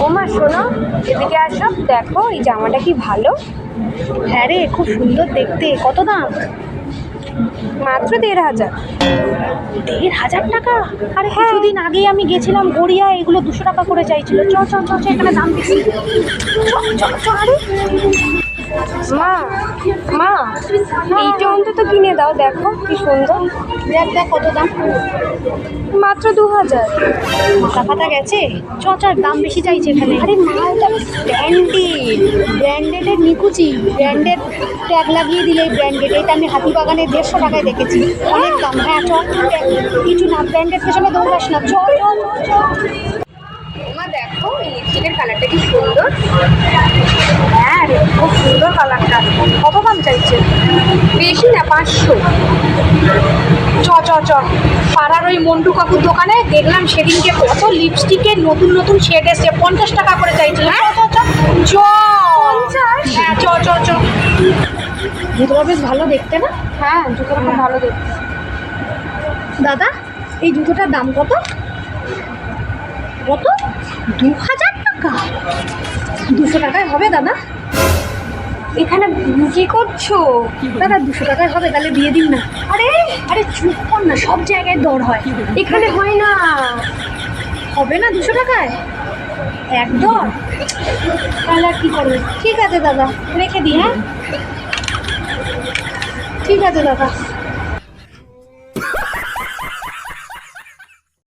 ও মা শোনো, এদিকে আসো, দেখো এই জামাটা কি ভালো। হ্যাঁ রে, খুব সুন্দর দেখতে। কত দাম? মাত্র 1,500। 1,500 টাকা? আরে হ্যাঁ। কিছুদিন আগেই আমি গেছিলাম গড়িয়া, এগুলো 200 টাকা করে চাইছিল। চ চ চ চ, এখানে দাম বেশি। চ চ চ। আরে মা মা এইটা অন্তত কিনে দাও, দেখো কি সুন্দর। দেখ দেখ কত দাম। মাত্র 2,000। মাথা ফাটা গেছে। চ চ, দাম বেশি চাইছে এখানে। আরে মা এটা ব্র্যান্ডেড। ব্র্যান্ডেডের নিকুচি, ব্র্যান্ডেড ট্যাগ লাগিয়ে দিলে ব্র্যান্ডেড। এটা আমি হাতিবাগানে 150 টাকায় দেখেছি, অনেক দাম। হ্যাঁ চ, কিছু না, ব্র্যান্ডেড পেছনে দৌড়াস না। চ চ চ। মা দেখো এই লিপস্টিকের কালারটা কি সুন্দর। হ্যাঁ রে, খুব সুন্দর কালারটা। কত দাম চাইছে? বেশি না, 500। চ চ চ, পাড়ার ওই মন্টু কাকুর দোকানে দেখলাম সেদিনকে কত লিপস্টিকের নতুন নতুন শেড এসছে, 50 টাকা করে চাইছিল। চ চ চ চ। 50? হ্যাঁ চ চ চ। জুতোটা বেশ ভালো দেখতে না? হ্যাঁ জুতোটা খুব ভালো দেখতে। দাদা, এই জুতোটার দাম কত? কত? 2,000 টাকা? 200 টাকায় হবে দাদা? এখানে কি করছো? দাদা 200 টাকায় হবে, তাহলে দিয়ে দিন না। আরে আরে চুপ কর না, সব জায়গায় দর হয়। এখানে হয় না। হবে না 200 টাকায়? এক দর? তাহলে আর কি করবে? ঠিক আছে দাদা, রেখে দিই। হ্যাঁ ঠিক আছে দাদা।